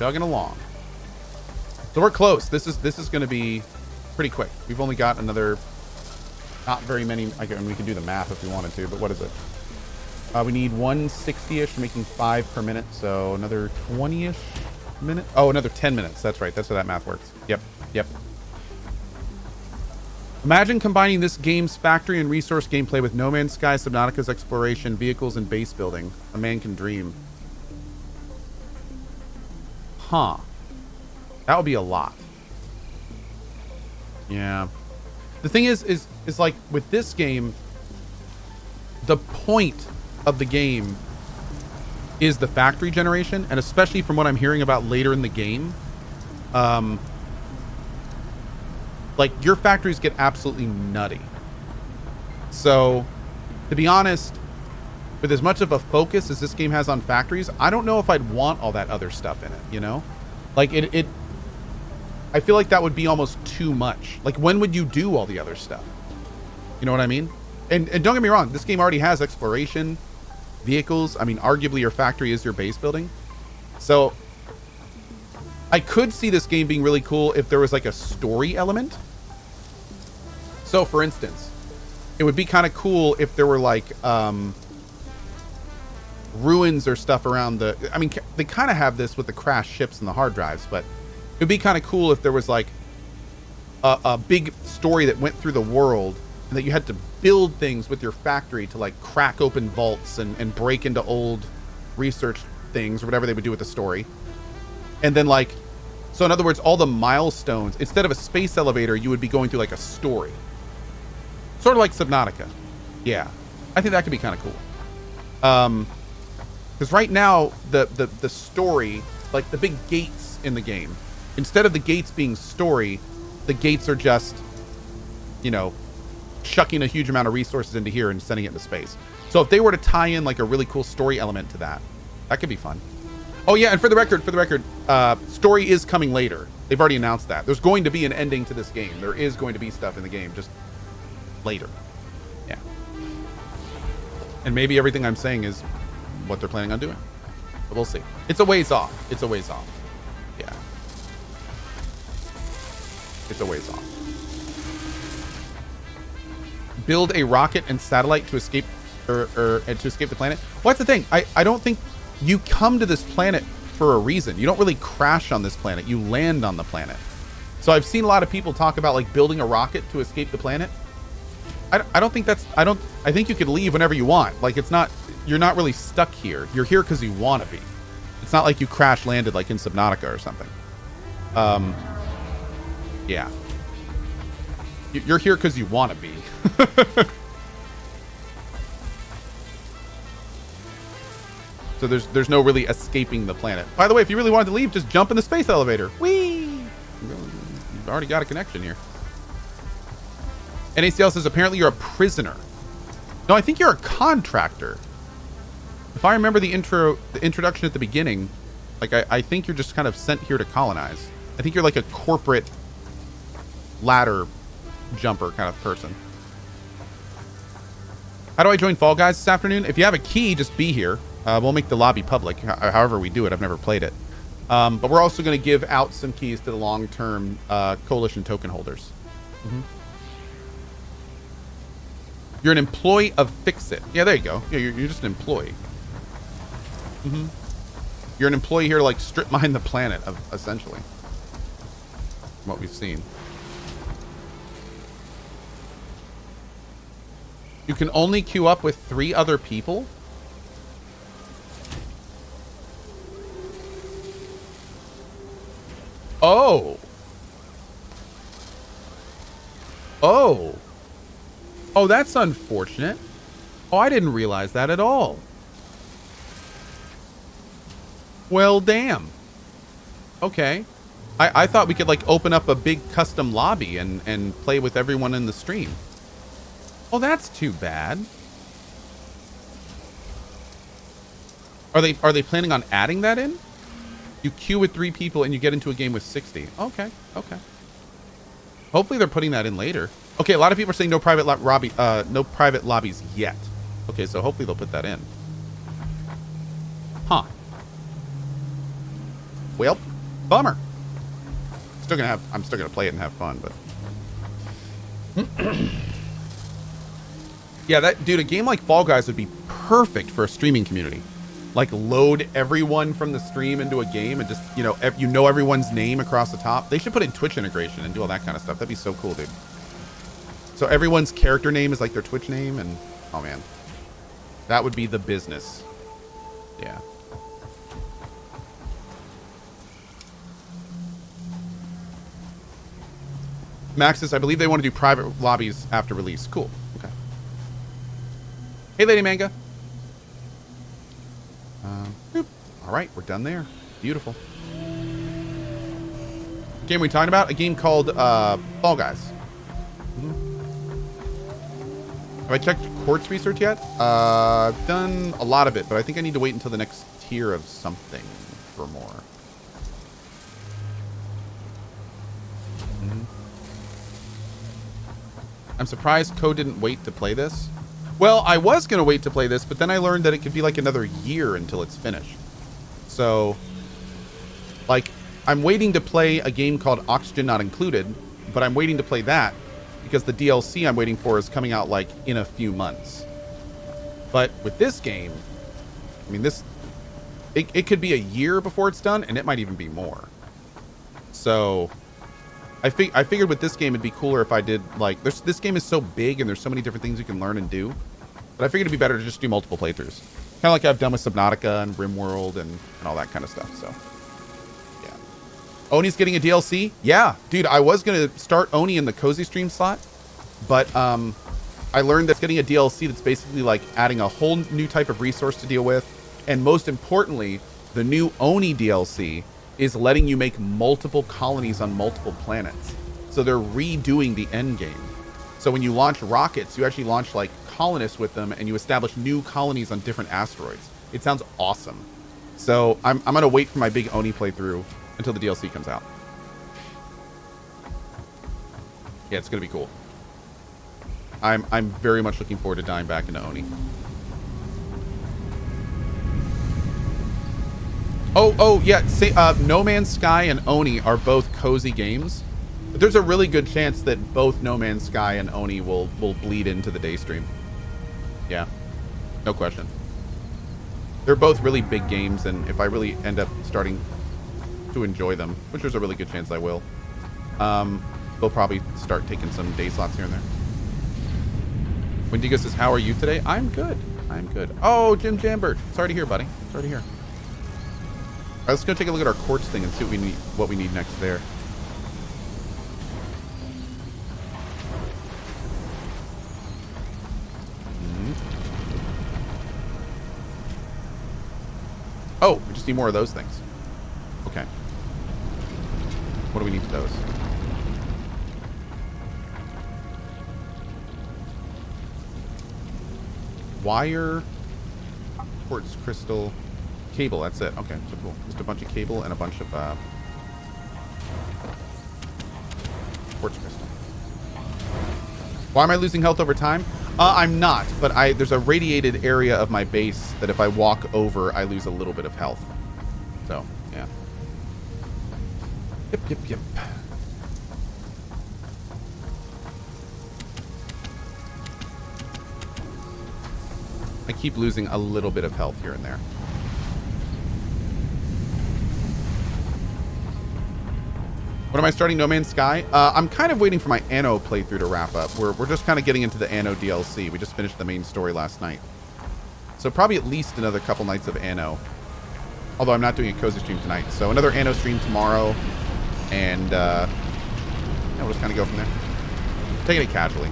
chugging along. So we're close. This is going to be pretty quick. We've only got another, not very many. And we can do the math if we wanted to, but what is it? We need 160-ish, making 5 per minute. So another 20-ish minute. Oh, another 10 minutes. That's right. That's how that math works. Yep. Imagine combining this game's factory and resource gameplay with No Man's Sky, Subnautica's exploration, vehicles, and base building. A man can dream. Huh. That would be a lot. Yeah. The thing is like with this game, the point of the game is the factory generation, and especially from what I'm hearing about later in the game, like your factories get absolutely nutty. So, to be honest, with as much of a focus as this game has on factories, I don't know if I'd want all that other stuff in it, you know? Like I feel like that would be almost too much. Like, when would you do all the other stuff? You know what I mean? And don't get me wrong, this game already has exploration, vehicles. I mean, arguably your factory is your base building. So I could see this game being really cool if there was like a story element. So for instance, it would be kind of cool if there were like ruins or stuff around the, I mean, they kind of have this with the crashed ships and the hard drives, but it would be kind of cool if there was like a big story that went through the world and that you had to build things with your factory to like crack open vaults and break into old research things or whatever they would do with the story. And then like, so in other words, all the milestones, instead of a space elevator, you would be going through like a story. Sort of like Subnautica. Yeah. I think that could be kind of cool. Because right now, the story, like the big gates in the game, instead of the gates being story, the gates are just, you know, shucking a huge amount of resources into here and sending it into space. So if they were to tie in like a really cool story element to that, that could be fun. Oh yeah, and for the record, story is coming later. They've already announced that. There's going to be an ending to this game. There is going to be stuff in the game, just later. Yeah. And maybe everything I'm saying is what they're planning on doing. But we'll see. It's a ways off. It's a ways off. Yeah. It's a ways off. Build a rocket and satellite to escape or to escape the planet. Well, that's the thing. I don't think you come to this planet for a reason. You don't really crash on this planet. You land on the planet. So I've seen a lot of people talk about like building a rocket to escape the planet. I don't think that's, I think you could leave whenever you want. Like it's not, you're not really stuck here. You're here because you want to be. It's not like you crash landed like in Subnautica or something. Yeah. You're here because you want to be. So there's no really escaping the planet. By the way, if you really wanted to leave, just jump in the space elevator. Whee! You've already got a connection here. NACL says apparently you're a prisoner. No, I think you're a contractor. If I remember the introduction at the beginning, like I think you're just kind of sent here to colonize. I think you're like a corporate ladder jumper kind of person. How do I join Fall Guys this afternoon? If you have a key, just be here. We'll make the lobby public, however we do it. I've never played it. But we're also going to give out some keys to the long-term coalition token holders. Mm-hmm. You're an employee of Fixit. Yeah, there you go. Yeah, you're just an employee. Mm-hmm. You're an employee here to like strip mine the planet, essentially. From what we've seen. You can only queue up with 3 other people? Oh. Oh. Oh, that's unfortunate. Oh, I didn't realize that at all. Well, damn. Okay. I thought we could like open up a big custom lobby and play with everyone in the stream. Oh, that's too bad. Are they planning on adding that in? You queue with 3 people and you get into a game with 60. Okay, okay. Hopefully they're putting that in later. Okay, a lot of people are saying no private lobbies yet. Okay, so hopefully they'll put that in. Huh. Well, Bummer. I'm still gonna play it and have fun, but yeah, that dude, a game like Fall Guys would be perfect for a streaming community. Like load everyone from the stream into a game and just, you know everyone's name across the top. They should put in Twitch integration and do all that kind of stuff. That'd be so cool, dude. So everyone's character name is like their Twitch name, and oh man, that would be the business. Yeah. Maxis, I believe they want to do private lobbies after release. Cool. Okay. Hey, Lady Manga. Boop. All right, we're done there. Beautiful. What game are we talking about? A game called Fall Guys. Have I checked Quartz research yet? I've done a lot of it, but I think I need to wait until the next tier of something for more. I'm surprised Cohh didn't wait to play this. Well, I was going to wait to play this, but then I learned that it could be like another year until it's finished. So, like, I'm waiting to play a game called Oxygen Not Included, but I'm waiting to play that because the DLC I'm waiting for is coming out like in a few months. But with this game, I mean, it could be a year before it's done, and it might even be more. So I figured with this game it'd be cooler if I did like this game is so big and there's so many different things you can learn and do. But I figured it'd be better to just do multiple playthroughs. Kind of like I've done with Subnautica and RimWorld and all that kind of stuff. So yeah. Oni's getting a DLC? Yeah, dude, I was gonna start Oni in the Cozy stream slot, but I learned that's getting a DLC that's basically like adding a whole new type of resource to deal with. And most importantly, the new Oni DLC is letting you make multiple colonies on multiple planets. So they're redoing the end game. So when you launch rockets, you actually launch like colonists with them and you establish new colonies on different asteroids. It sounds awesome. So I'm gonna wait for my big Oni playthrough until the DLC comes out. Yeah, it's gonna be cool. I'm very much looking forward to diving back into Oni. Oh, yeah. No Man's Sky and Oni are both cozy games. But there's a really good chance that both No Man's Sky and Oni will bleed into the day stream. Yeah, no question. They're both really big games, and if I really end up starting to enjoy them, which there's a really good chance I will, they'll probably start taking some day slots here and there. Wendigo says, how are you today? I'm good. I'm good. Oh, Jim Jambert. Sorry to hear, buddy. Sorry to hear. All right, let's go take a look at our quartz thing and see what we need next there. Oh, we just need more of those things. Okay. What do we need for those? Wire, quartz crystal, cable. That's it. Okay, so cool. Just a bunch of cable and a bunch of quartz crystal. Why am I losing health over time? I'm not, but there's a radiated area of my base that if I walk over, I lose a little bit of health. So, yeah. Yep. I keep losing a little bit of health here and there. When am I starting No Man's Sky? I'm kind of waiting for my Anno playthrough to wrap up. We're just kind of getting into the Anno DLC. We just finished the main story last night. So probably at least another couple nights of Anno. Although I'm not doing a cozy stream tonight. So another Anno stream tomorrow. And yeah, we'll just kind of go from there. Taking it casually.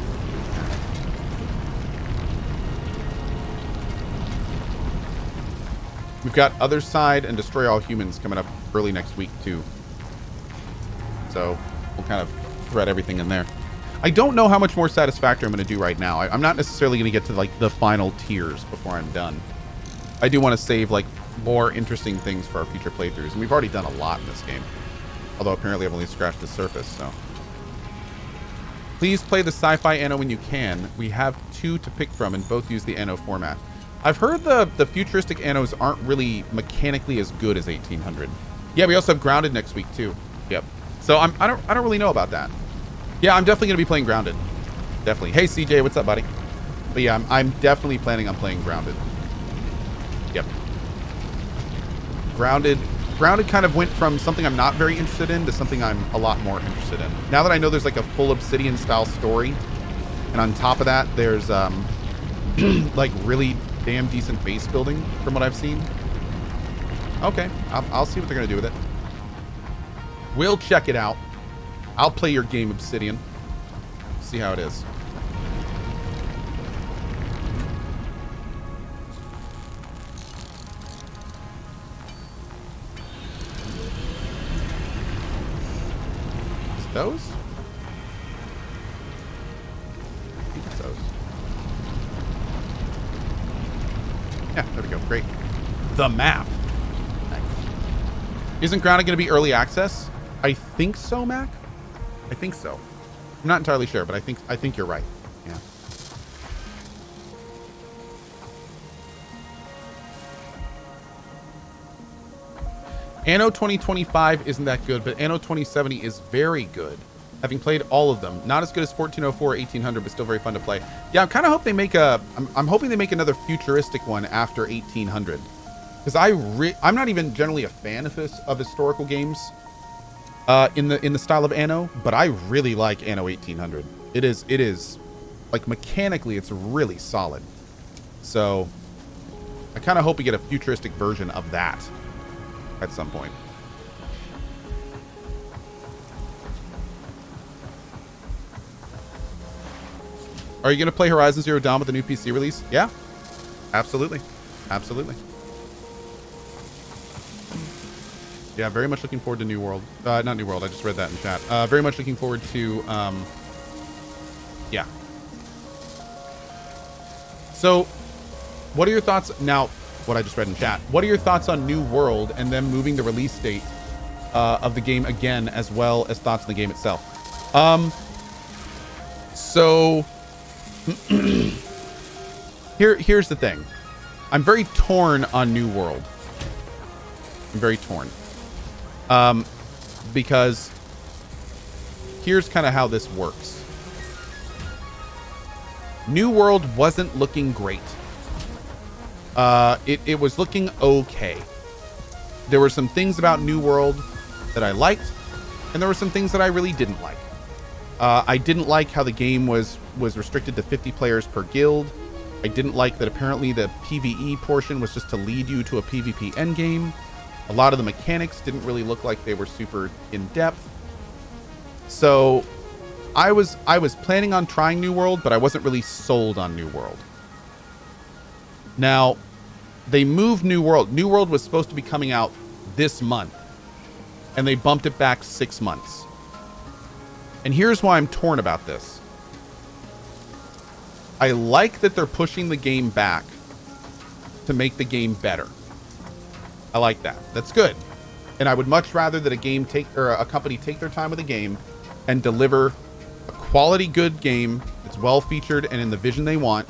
We've got Other Side and Destroy All Humans coming up early next week too. So we'll kind of thread everything in there. I don't know how much more Satisfactory I'm going to do right now. I'm not necessarily going to get to like the final tiers before I'm done. I do want to save like more interesting things for our future playthroughs. And we've already done a lot in this game. Although apparently I've only scratched the surface, so. Please play the sci-fi Anno when you can. We have 2 to pick from and both use the Anno format. I've heard the futuristic Annos aren't really mechanically as good as 1800. Yeah, we also have Grounded next week too. Yep. So I don't really know about that. Yeah, I'm definitely gonna be playing Grounded. Definitely. Hey CJ, what's up, buddy? But yeah, I'm definitely planning on playing Grounded. Yep. Grounded kind of went from something I'm not very interested in to something I'm a lot more interested in. Now that I know there's like a full Obsidian style story, and on top of that, there's like really damn decent base building from what I've seen. Okay, I'll see what they're gonna do with it. We'll check it out. I'll play your game, Obsidian. See how it is. Those? I think it's those. Yeah, there we go. Great. The map. Nice. Isn't Grounded going to be early access? I think so, Mac. I think so. I'm not entirely sure, but I think you're right. Yeah. Anno 2025 isn't that good, but Anno 2070 is very good. Having played all of them, not as good as 1404 or 1800, but still very fun to play. Yeah, I kind of hope they make I'm hoping they make another futuristic one after 1800, because I'm not even generally a fan of historical games, in the style of Anno, but I really like Anno 1800. It is like mechanically, it's really solid. So I kind of hope we get a futuristic version of that at some point. Are you going to play Horizon Zero Dawn with the new PC release? Yeah, absolutely. Absolutely. Yeah, very much looking forward to New World. Not New World, I just read that in chat. Very much looking forward to, yeah. So, what are your thoughts now? What I just read in chat. What are your thoughts on New World and them moving the release date of the game again, as well as thoughts on the game itself? So here's the thing. I'm very torn on New World. I'm very torn. Because here's kind of how this works. New World wasn't looking great. It was looking okay. There were some things about New World that I liked, and there were some things that I really didn't like. I didn't like how the game was restricted to 50 players per guild. I didn't like that apparently the PvE portion was just to lead you to a PvP endgame. A lot of the mechanics didn't really look like they were super in-depth. So I was planning on trying New World, but I wasn't really sold on New World. Now, they moved New World. New World was supposed to be coming out this month, and they bumped it back 6 months. And here's why I'm torn about this. I like that they're pushing the game back to make the game better. I like that. That's good. And I would much rather that a company take their time with a game and deliver a quality good game that's well featured and in the vision they want,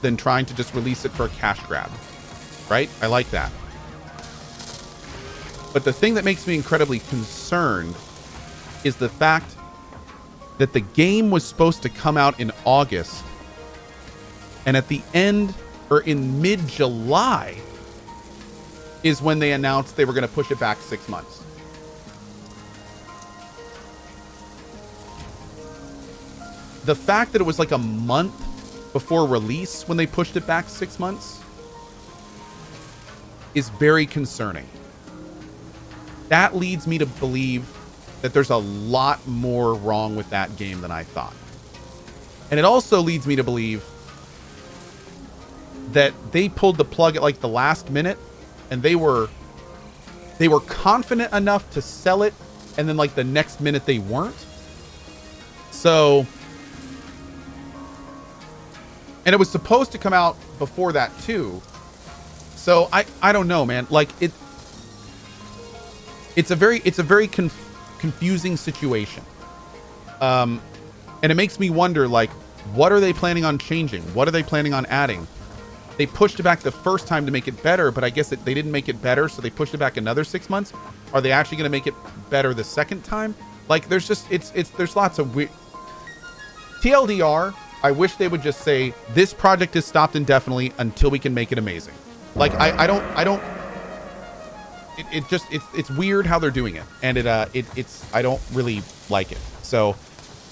than trying to just release it for a cash grab. Right? I like that. But the thing that makes me incredibly concerned is the fact that the game was supposed to come out in August, and at the end, or in mid-July, is when they announced they were going to push it back 6 months. The fact that it was like a month before release when they pushed it back 6 months is very concerning. That leads me to believe that there's a lot more wrong with that game than I thought. And it also leads me to believe that they pulled the plug at like the last minute, and they were confident enough to sell it, and then like the next minute they weren't. So, and it was supposed to come out before that too. So I don't know, man. Like it's a very confusing situation. And it makes me wonder, like, what are they planning on changing? What are they planning on adding? they pushed it back the first time to make it better, but I guess they didn't make it better, so they pushed it back another 6 months. Are they actually going to make it better the second time? Like, there's just, there's lots of weird... TLDR, I wish they would just say, this project is stopped indefinitely until we can make it amazing. Like, I don't... It's weird how they're doing it, and I don't really like it. So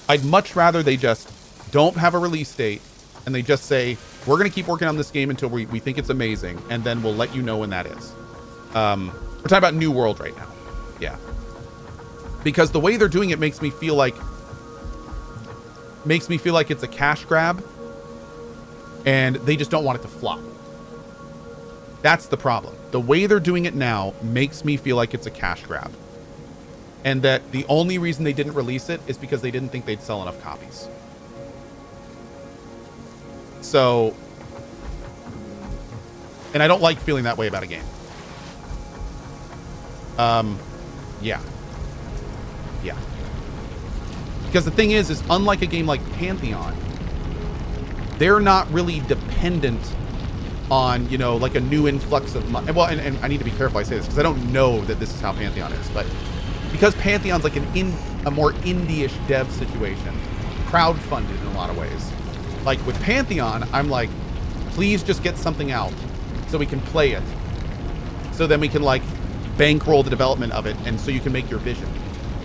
I'd much rather they just don't have a release date, and they just say, we're going to keep working on this game until we think it's amazing, and then we'll let you know when that is. We're talking about New World right now. Yeah. Because the way they're doing it makes me feel like it's a cash grab, and they just don't want it to flop. That's the problem. The way they're doing it now makes me feel like it's a cash grab. And that the only reason they didn't release it is because they didn't think they'd sell enough copies. So, and I don't like feeling that way about a game. Yeah. Yeah. Because the thing is unlike a game like Pantheon, they're not really dependent on, you know, like a new influx of money. Well, and I need to be careful I say this because I don't know that this is how Pantheon is, but because Pantheon's like a more indie-ish dev situation, crowdfunded in a lot of ways. Like with Pantheon, I'm like, please just get something out so we can play it. So then we can like bankroll the development of it, and so you can make your vision.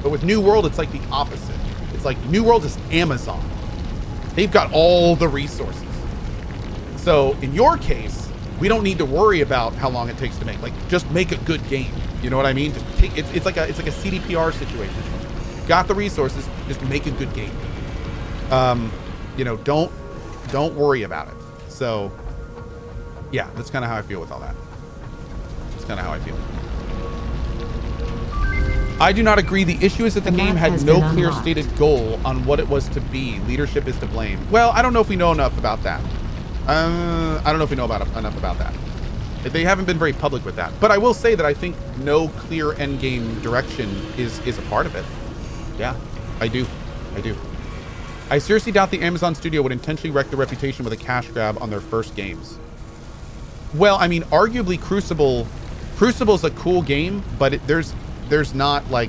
But with New World, it's like the opposite. It's like New World is Amazon. They've got all the resources. So in your case, we don't need to worry about how long it takes to make. Like, just make a good game. You know what I mean? Just take it's like a CDPR situation. You've got the resources, just make a good game. You know, don't worry about it. So yeah, that's kind of how I feel with all that. That's kind of how I feel. I do not agree. The issue is that the game had no clear stated goal on what it was to be. Leadership is to blame. Well, I don't know if we know enough about that. I don't know if we know enough about that. They haven't been very public with that. But I will say that I think no clear end game direction is a part of it. Yeah, I do. I seriously doubt the Amazon studio would intentionally wreck their reputation with a cash grab on their first games. Well, I mean, arguably Crucible's a cool game, but there's not like,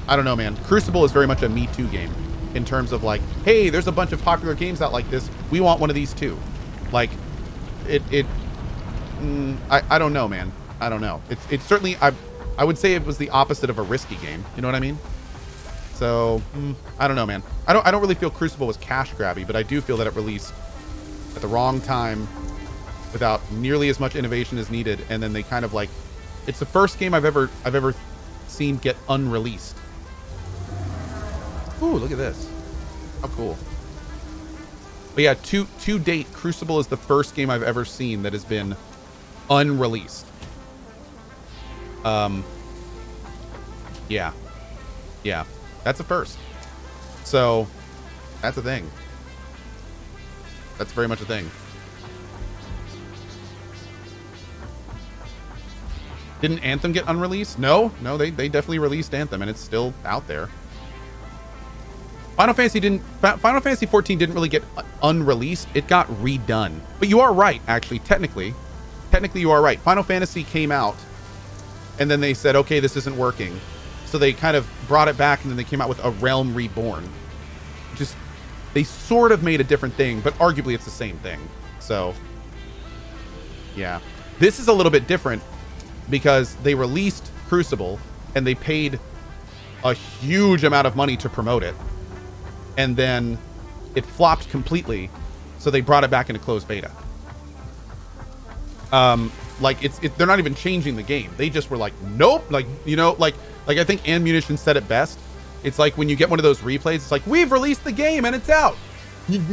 I don't know, man. Crucible is very much a Me Too game in terms of like, hey, there's a bunch of popular games out like this. We want one of these too. Like, I don't know, man. I don't know. It's certainly, I would say it was the opposite of a risky game. You know what I mean? So, I don't know, man. I don't really feel Crucible was cash grabby, but I do feel that it released at the wrong time without nearly as much innovation as needed. And then they kind of like, it's the first game I've ever seen get unreleased. Ooh, look at this. How cool. But yeah, to date, Crucible is the first game I've ever seen that has been unreleased. Yeah. That's a first. So, that's a thing. That's very much a thing. Didn't Anthem get unreleased? No, they definitely released Anthem, and it's still out there. Final Fantasy 14 didn't really get unreleased. It got redone. But you are right, actually. Technically you are right. Final Fantasy came out, and then they said, okay, this isn't working. So they kind of brought it back, and then they came out with A Realm Reborn. Just, they sort of made a different thing, but arguably it's the same thing. So, yeah. This is a little bit different because they released Crucible, and they paid a huge amount of money to promote it. And then it flopped completely, so they brought it back into closed beta. Like they're not even changing the game. They just were like, nope. Like, you know, like I think Ammunition said it best. It's like when you get one of those replays, it's like, we've released the game and it's out. And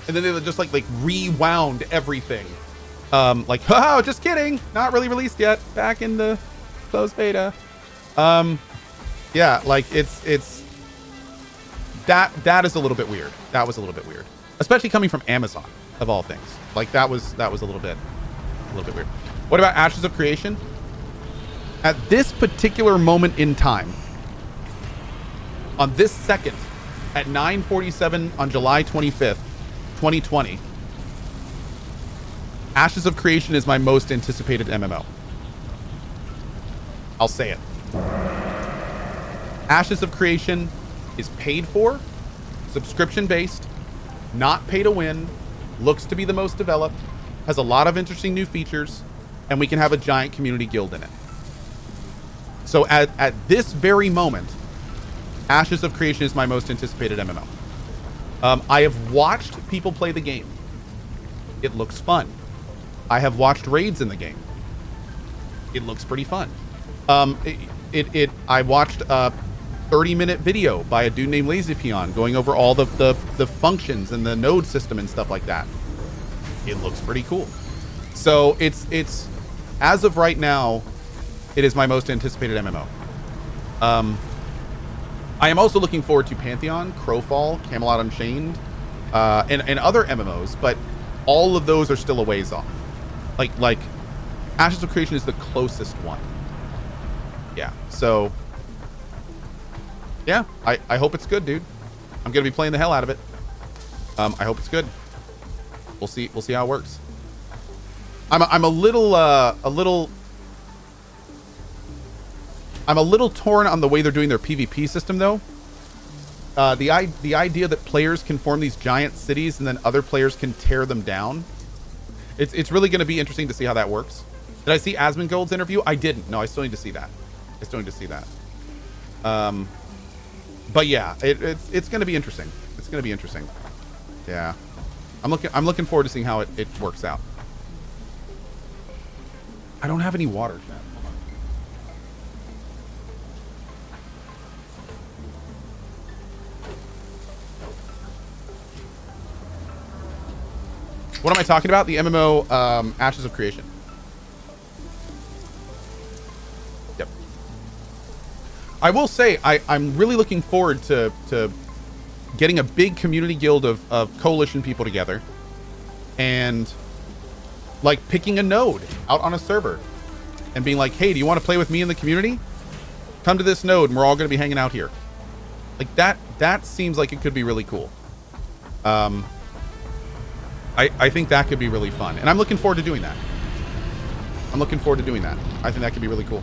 then they just like rewound everything. Like, oh, just kidding. Not really released yet. Back in the closed beta. Yeah, like it's that is a little bit weird. That was a little bit weird, especially coming from Amazon of all things. Like that was a little bit weird. What about Ashes of Creation? At this particular moment in time, on this second, at 9:47 on July 25th, 2020, Ashes of Creation is my most anticipated MMO. I'll say it. Ashes of Creation is paid for, subscription-based, not pay to win, looks to be the most developed, has a lot of interesting new features, and we can have a giant community guild in it. So at this very moment, Ashes of Creation is my most anticipated MMO. I have watched people play the game. It looks fun. I have watched raids in the game. It looks pretty fun. I watched a 30-minute video by a dude named Lazy Peon going over all the functions and the node system and stuff like that. It looks pretty cool. So it's as of right now, it is my most anticipated MMO. I am also looking forward to Pantheon, Crowfall, Camelot Unchained, and other MMOs, but all of those are still a ways off. Like Ashes of Creation is the closest one. Yeah, so yeah, I hope it's good, dude. I'm gonna be playing the hell out of it. I hope it's good. We'll see how it works. I'm a little torn on the way they're doing their PvP system, though. The idea that players can form these giant cities and then other players can tear them down. It's really going to be interesting to see how that works. Did I see Asmongold's interview? I didn't. No, I still need to see that. But yeah, it's going to be interesting. It's going to be interesting. Yeah, I'm looking forward to seeing how it works out. I don't have any water, chat. Hold on. What am I talking about? The MMO Ashes of Creation. Yep. I will say I'm really looking forward to getting a big community guild of coalition people together and like picking a node out on a server and being like, hey, do you want to play with me in the community? Come to this node and we're all going to be hanging out here. Like that seems like it could be really cool. I think that could be really fun. And I'm looking forward to doing that. I think that could be really cool.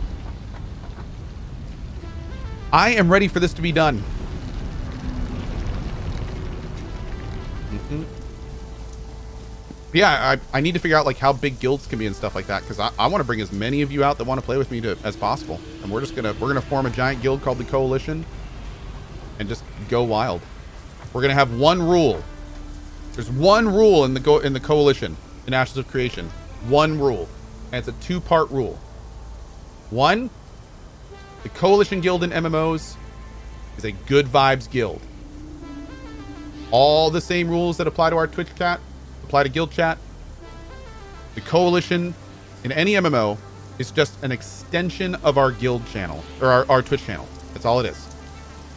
I am ready for this to be done. Yeah, I need to figure out like how big guilds can be and stuff like that, because I want to bring as many of you out that want to play with me as possible. And we're gonna form a giant guild called the Coalition and just go wild. We're gonna have one rule. There's one rule in the Coalition in Ashes of Creation. One rule. And it's a two-part rule. One, the Coalition Guild in MMOs is a good vibes guild. All the same rules that apply to our Twitch chat apply to guild chat. The Coalition in any MMO is just an extension of our guild channel, or our Twitch channel. That's all it is.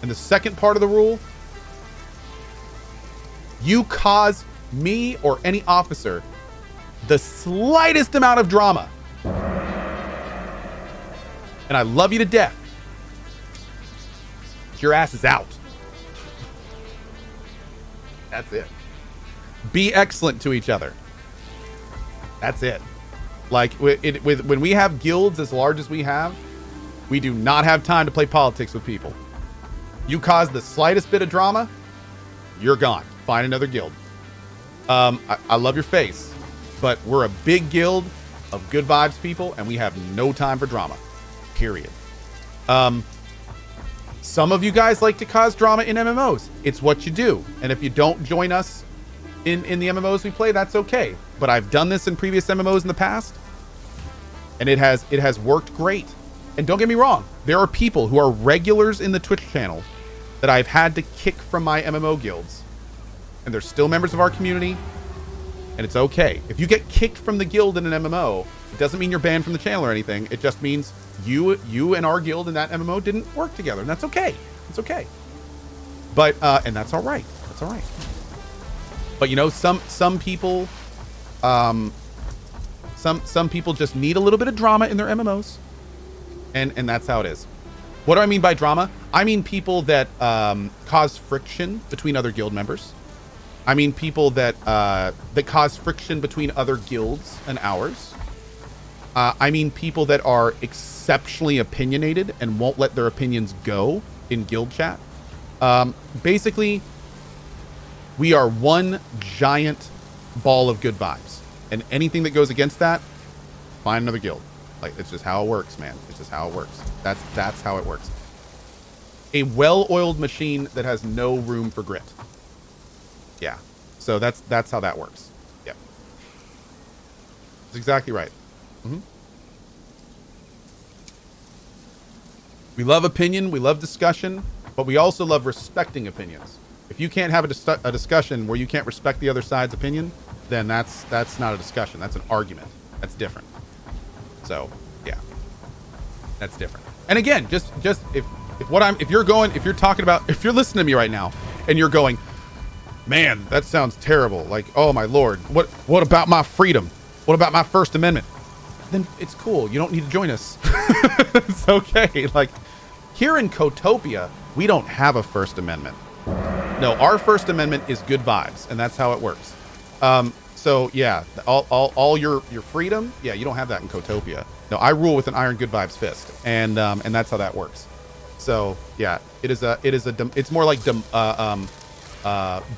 And the second part of the rule, you cause me or any officer the slightest amount of drama, and I love you to death, your ass is out. That's it. Be excellent to each other. That's it. Like when we have guilds as large as we have, we do not have time to play politics with people. You cause the slightest bit of drama, you're gone. Find another guild. I love your face, but we're a big guild of good vibes people, and we have no time for drama. Period. Some of you guys like to cause drama in MMOs. It's what you do. And if you don't join us in the MMOs we play, that's okay. But I've done this in previous MMOs in the past, and it has worked great. And don't get me wrong, there are people who are regulars in the Twitch channel that I've had to kick from my MMO guilds, and they're still members of our community, and it's okay. If you get kicked from the guild in an MMO, it doesn't mean you're banned from the channel or anything. It just means you and our guild in that MMO didn't work together, and that's okay. It's okay. But and that's all right. That's all right. But you know, some people some people just need a little bit of drama in their MMOs, and that's how it is. What do I mean by drama? I mean people that cause friction between other guild members. I mean people that that cause friction between other guilds and ours. I mean people that are exceptionally opinionated and won't let their opinions go in guild chat. Basically, we are one giant ball of good vibes, and anything that goes against that, find another guild. Like, it's just how it works, man. It's just how it works. That's how it works. A well-oiled machine that has no room for grit. Yeah. So that's how that works. Yeah. That's exactly right. We love opinion, we love discussion, but we also love respecting opinions. If you can't have a discussion where you can't respect the other side's opinion, then that's not a discussion. That's an argument. That's different. So, yeah. That's different. And again, just if you're listening to me right now and you're going, man, that sounds terrible. Like, oh my Lord, what about my freedom? What about my First Amendment? Then it's cool. You don't need to join us. It's okay. Like, here in Cohtopia, we don't have a First Amendment. No, our First Amendment is good vibes, and that's how it works. So yeah, all your freedom, yeah, you don't have that in Cohtopia. No, I rule with an iron good vibes fist, and that's how that works. So yeah, it's more like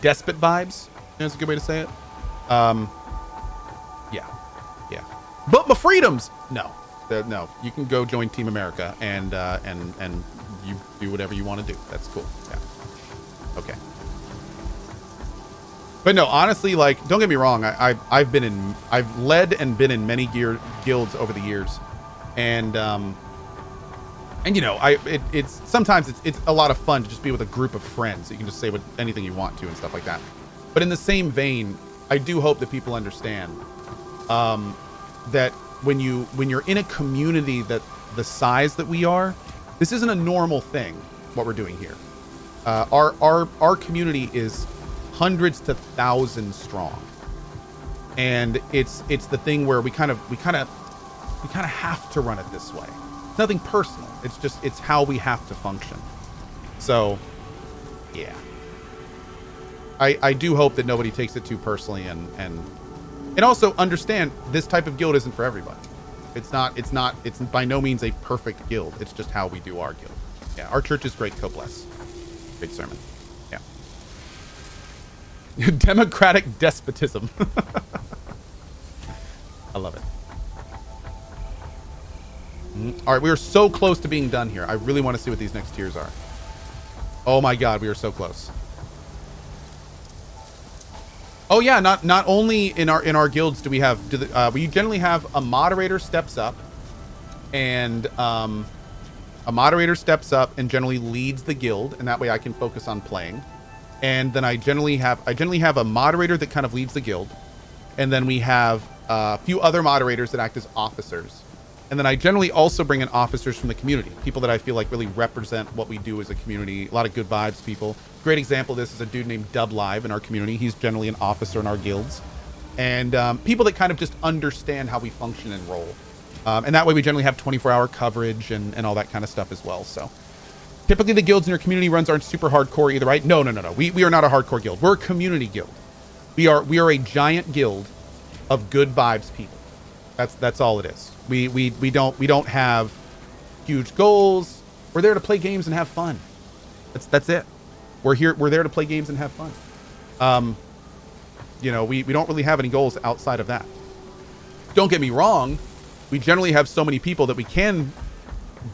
despot vibes. That's a good way to say it. Yeah. But my freedoms, no. You can go join Team America and you do whatever you want to do. That's cool. Yeah. Okay. But no, honestly, like, don't get me wrong. I've led and been in many guilds over the years, and you know, it's sometimes it's a lot of fun to just be with a group of friends. You can just say anything you want to and stuff like that. But in the same vein, I do hope that people understand that when you're in a community that the size that we are, this isn't a normal thing. What we're doing here, our community is hundreds to thousands strong, and it's the thing where we kind of have to run it this way. It's nothing personal. It's how we have to function. So, yeah. I do hope that nobody takes it too personally, and also understand this type of guild isn't for everybody. It's by no means a perfect guild. It's just how we do our guild. Yeah, our church is great. God bless. Great sermon. Yeah. Democratic despotism. I love it. All right, we are so close to being done here. I really want to see what these next tiers are. Oh my God, we are so close. Oh yeah, not only in our guilds do we have we generally have a moderator steps up, and a moderator steps up and generally leads the guild, and that way I can focus on playing. And then I generally have a moderator that kind of leads the guild, and then we have a few other moderators that act as officers. And then I generally also bring in officers from the community, people that I feel like really represent what we do as a community. A lot of good vibes people. Great example of this is a dude named Dub Live in our community. He's generally an officer in our guilds. And people that kind of just understand how we function and roll. And that way we generally have 24-hour coverage and all that kind of stuff as well. So typically the guilds in your community runs aren't super hardcore either, right? No. We are not a hardcore guild. We're a community guild. We are a giant guild of good vibes people. That's all it is. We don't have huge goals. We're there to play games and have fun. That's it. We're there to play games and have fun. You know, we don't really have any goals outside of that. Don't get me wrong. We generally have so many people that we can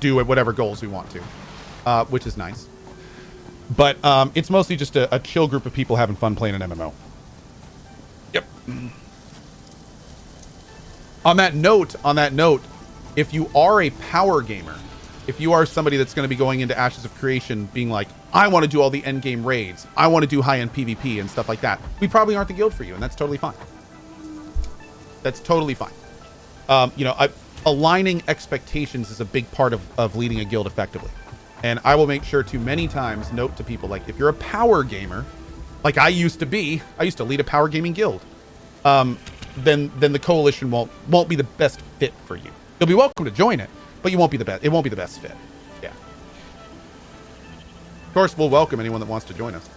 do whatever goals we want to, which is nice. But it's mostly just a chill group of people having fun playing an MMO. Yep. On that note, if you are a power gamer, if you are somebody that's going to be going into Ashes of Creation being like, I want to do all the end game raids, I want to do high-end PvP and stuff like that, we probably aren't the guild for you, and that's totally fine. That's totally fine. You know, aligning expectations is a big part of leading a guild effectively. And I will make sure to many times note to people, like, if you're a power gamer, like I used to lead a power gaming guild, then the coalition won't be the best fit for you. You'll be welcome to join it, but you won't be the best. It won't be the best fit. Yeah. Of course, we'll welcome anyone that wants to join us.